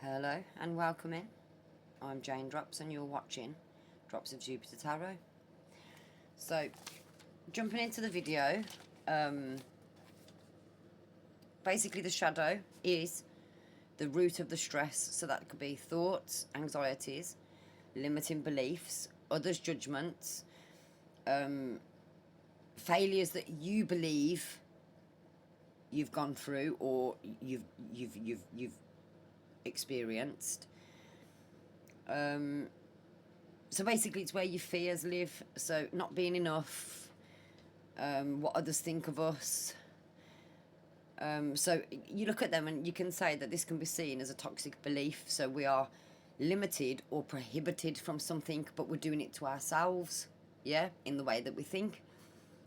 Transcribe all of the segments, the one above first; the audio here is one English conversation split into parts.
Hello and welcome in. I'm Jane Drops and you're watching Drops of Jupiter Tarot. So, jumping into the video, basically the shadow is the root of the stress. So that could be thoughts, anxieties, limiting beliefs, others' judgments, failures that you believe you've gone through or you've experienced. So basically it's where your fears live. So not being enough, what others think of us. So you look at them and you can say that this can be seen as a toxic belief. So we are limited or prohibited from something, but we're doing it to ourselves, yeah, in the way that we think.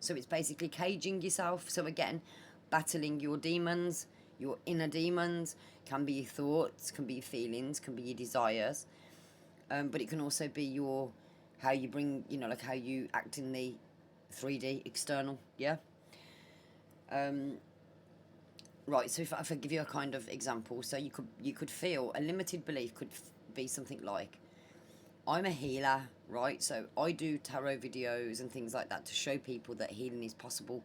So it's basically caging yourself. So again, battling your demons, your inner demons. Can be your thoughts, can be your feelings, can be your desires, but it can also be how you bring, like how you act in the 3D external, yeah. Right, so if I give you a kind of example, so you could feel a limited belief could be something like, I'm a healer, right? So I do tarot videos and things like that to show people that healing is possible,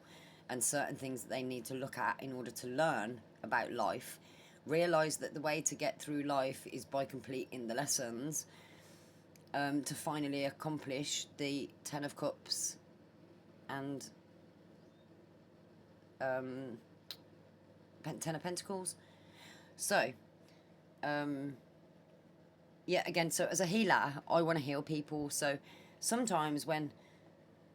and certain things that they need to look at in order to learn about life. Realise that the way to get through life is by completing the lessons, to finally accomplish the 10 of Cups and 10 of Pentacles. So, yeah, again, so as a healer, I want to heal people. So sometimes when,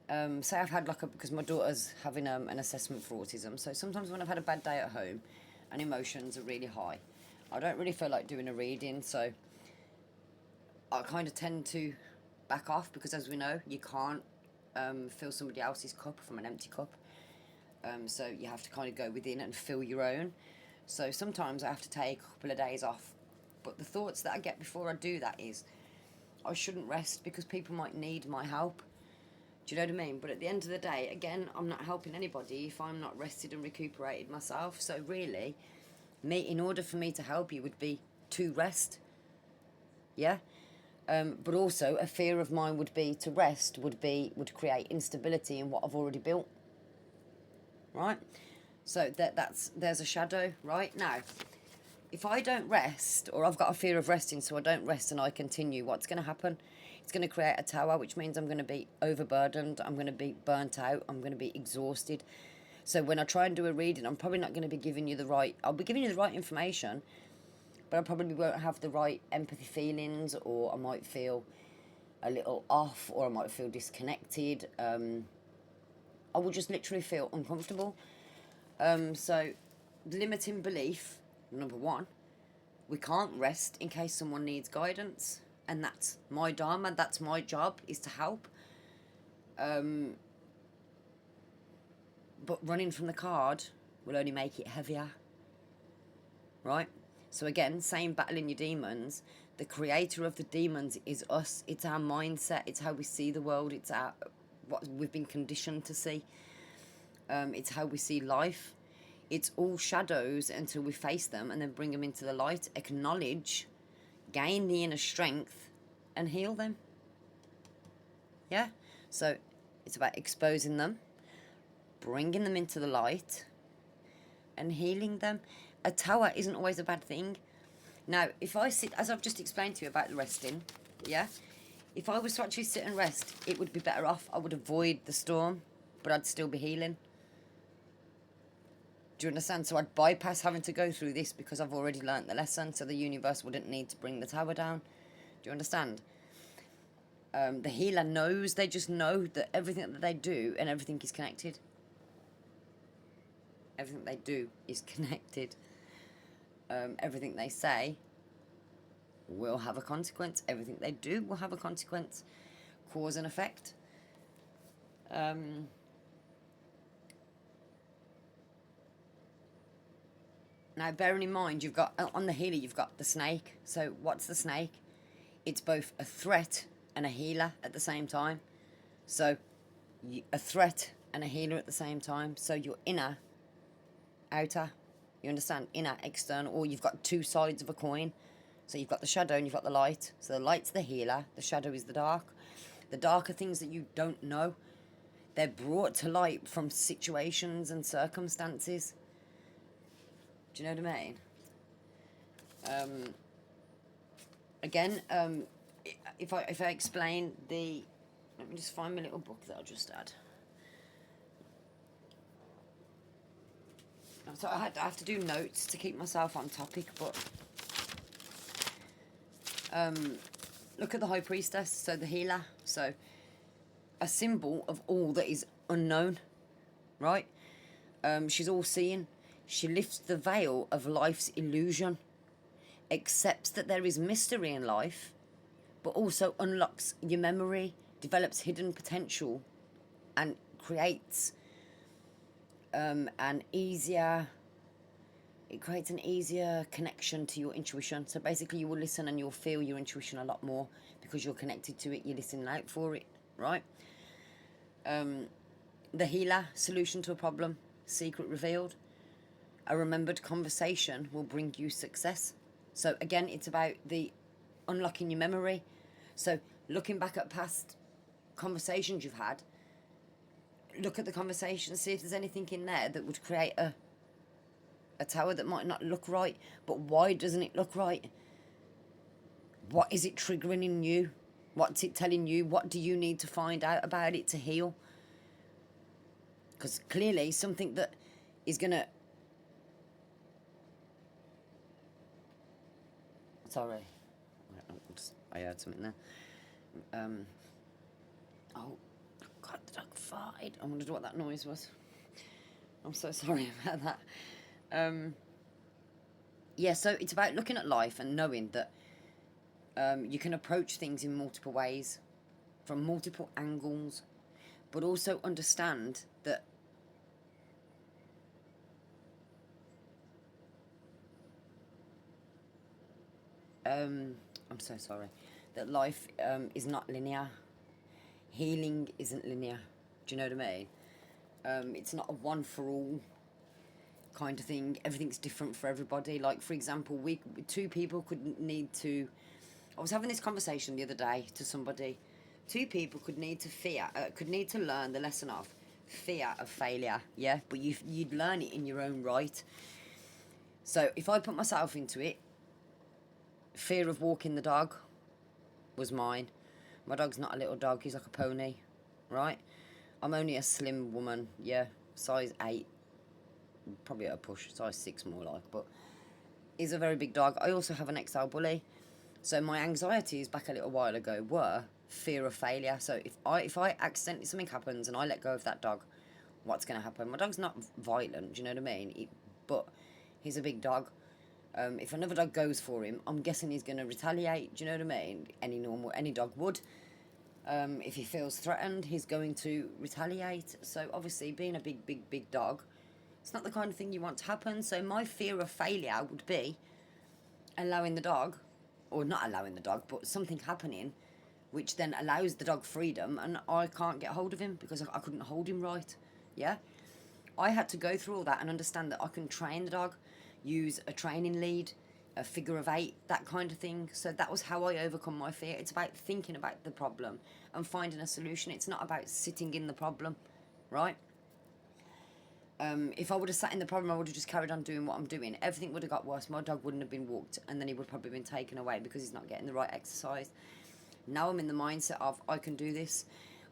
say I've had because my daughter's having an assessment for autism, so sometimes when I've had a bad day at home and emotions are really high, I don't really feel like doing a reading, so I kind of tend to back off, because as we know, you can't fill somebody else's cup from an empty cup. So you have to kind of go within and fill your own. So sometimes I have to take a couple of days off. But the thoughts that I get before I do that is, I shouldn't rest because people might need my help. Do you know what I mean? But at the end of the day, again, I'm not helping anybody if I'm not rested and recuperated myself. So really, in order for me to help you would be to rest. Yeah? But also a fear of mine would be to rest would create instability in what I've already built. Right? So there's a shadow, right? Now, if I don't rest, or I've got a fear of resting, so I don't rest and I continue, what's going to happen? It's going to create a tower, which means I'm going to be overburdened, I'm going to be burnt out, I'm going to be exhausted. So when I try and do a reading, I'm probably not going to be giving you I'll be giving you the right information, but I probably won't have the right empathy feelings, or I might feel a little off, or I might feel disconnected. I will just literally feel uncomfortable. So limiting belief, number one, we can't rest in case someone needs guidance, and that's my dharma, that's my job, is to help. But running from the card will only make it heavier, right? So again, same battling your demons. The creator of the demons is us. It's our mindset, it's how we see the world, it's what we've been conditioned to see. It's how we see life. It's all shadows until we face them and then bring them into the light, acknowledge, gain the inner strength, and heal them. Yeah? So it's about exposing them, bringing them into the light, and healing them. A tower isn't always a bad thing. Now, if I sit, as I've just explained to you about the resting, yeah? If I was to actually sit and rest, it would be better off. I would avoid the storm, but I'd still be healing. Do you understand? So I'd bypass having to go through this because I've already learnt the lesson, so the universe wouldn't need to bring the tower down. Do you understand? The healer knows, they just know that everything that they do and everything is connected. Everything they do is connected. Everything they say will have a consequence. Everything they do will have a consequence. Cause and effect. Now, bearing in mind, you've got, on the healer, you've got the snake. So what's the snake? It's both a threat and a healer at the same time. So a threat and a healer at the same time. So your inner, outer, you understand? Inner, external, or you've got two sides of a coin. So you've got the shadow and you've got the light. So the light's the healer, the shadow is the dark. The dark are things that you don't know. They're brought to light from situations and circumstances. Do you know what I mean? Again, if I explain the... Let me just find my little book that I just had. So I have to do notes to keep myself on topic, but... look at the High Priestess, so the healer. So a symbol of all that is unknown, right? She's all-seeing. She lifts the veil of life's illusion, accepts that there is mystery in life, but also unlocks your memory, develops hidden potential, and creates an easier connection to your intuition. So basically you will listen and you'll feel your intuition a lot more because you're connected to it, you're listening out for it, right? The healer, solution to a problem, secret revealed. A remembered conversation will bring you success. So again, it's about the unlocking your memory. So looking back at past conversations you've had, look at the conversation, see if there's anything in there that would create a tower that might not look right. But why doesn't it look right? What is it triggering in you? What's it telling you? What do you need to find out about it to heal? Because clearly something that is going to... Sorry. I heard something there. Oh, God, the dog farted. I wondered what that noise was. I'm so sorry about that. Yeah, so it's about looking at life and knowing that you can approach things in multiple ways, from multiple angles, but also understand that I'm so sorry, that life is not linear. Healing isn't linear. Do you know what I mean? It's not a one for all kind of thing. Everything's different for everybody. Like, for example, two people could need to... I was having this conversation the other day to somebody. Two people could need to learn the lesson of fear of failure, yeah? But you'd learn it in your own right. So if I put myself into it, fear of walking the dog was mine. My dog's not a little dog, he's like a pony, right? I'm only a slim woman, yeah, size 8, probably at a push, size 6 more like, but he's a very big dog. I also have an XL bully, so my anxieties back a little while ago were fear of failure. So if I accidentally, something happens and I let go of that dog, what's going to happen? My dog's not violent, do you know what I mean? But he's a big dog. If another dog goes for him, I'm guessing he's going to retaliate. Do you know what I mean? Any dog would. If he feels threatened, he's going to retaliate. So obviously, being a big dog, it's not the kind of thing you want to happen. So my fear of failure would be allowing the dog, or not allowing the dog, but something happening, which then allows the dog freedom, and I can't get hold of him because I couldn't hold him right. Yeah, I had to go through all that and understand that I can train the dog, use a training lead, a figure of 8, that kind of thing. So that was how I overcome my fear. It's about thinking about the problem and finding a solution. It's not about sitting in the problem, right? If I would have sat in the problem, I would have just carried on doing what I'm doing. Everything would have got worse. My dog wouldn't have been walked, and then he would have probably been taken away because he's not getting the right exercise. Now I'm in the mindset of, I can do this.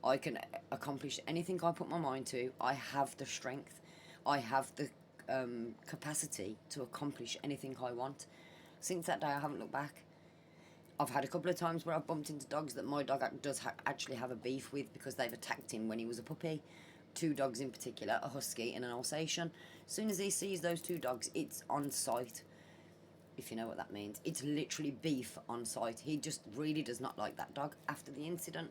I can accomplish anything I put my mind to. I have the strength. I have the capacity to accomplish anything I want. Since that day, I haven't looked back. I've had a couple of times where I've bumped into dogs that my dog does actually have a beef with because they've attacked him when he was a puppy. 2 dogs in particular, a husky and an Alsatian. As soon as he sees those 2 dogs, it's on sight, if you know what that means. It's literally beef on sight. He just really does not like that dog. After the incident,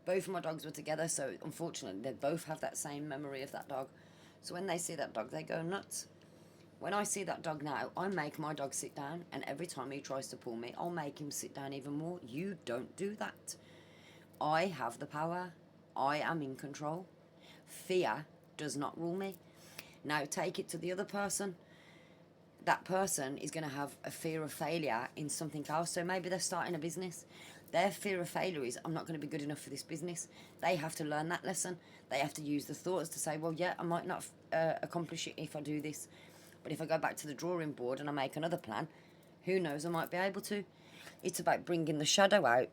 both of my dogs were together, so unfortunately they both have that same memory of that dog. So when they see that dog, they go nuts. When I see that dog now, I make my dog sit down, and every time he tries to pull me, I'll make him sit down even more. You don't do that. I have the power. I am in control. Fear does not rule me. Now take it to the other person. that person is going to have a fear of failure in something else. So maybe they're starting a business. Their fear of failure is, I'm not going to be good enough for this business. They have to learn that lesson. They have to use the thoughts to say, well, yeah, I might not accomplish it if I do this. But if I go back to the drawing board and I make another plan, who knows, I might be able to. It's about bringing the shadow out,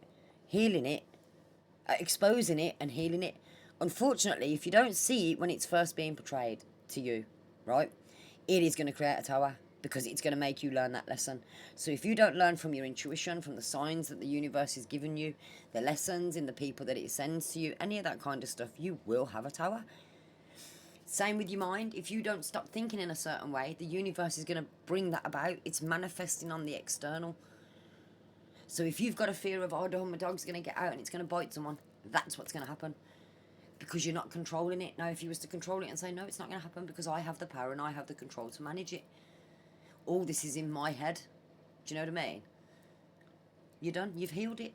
healing it, exposing it and healing it. Unfortunately, if you don't see it when it's first being portrayed to you, right, it is going to create a tower, because it's going to make you learn that lesson. So if you don't learn from your intuition, from the signs that the universe has given you, the lessons in the people that it sends to you, any of that kind of stuff, you will have a tower. Same with your mind. If you don't stop thinking in a certain way, the universe is going to bring that about. It's manifesting on the external. So if you've got a fear of, oh, my dog's going to get out and it's going to bite someone, that's what's going to happen. Because you're not controlling it. Now, if you was to control it and say, no, it's not going to happen because I have the power and I have the control to manage it. All this is in my head. Do you know what I mean? You're done. You've healed it.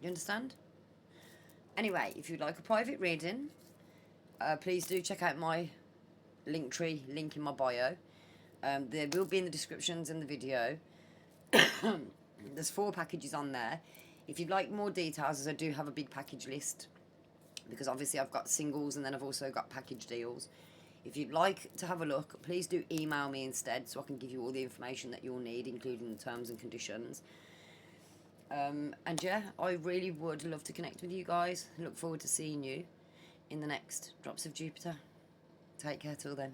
You understand? Anyway, if you'd like a private reading, please do check out my Linktree link in my bio. There will be in the descriptions in the video. There's 4 packages on there. If you'd like more details, as I do have a big package list, because obviously I've got singles and then I've also got package deals. If you'd like to have a look, please do email me instead so I can give you all the information that you'll need, including the terms and conditions. And yeah, I really would love to connect with you guys. Look forward to seeing you in the next Drops of Jupiter. Take care till then.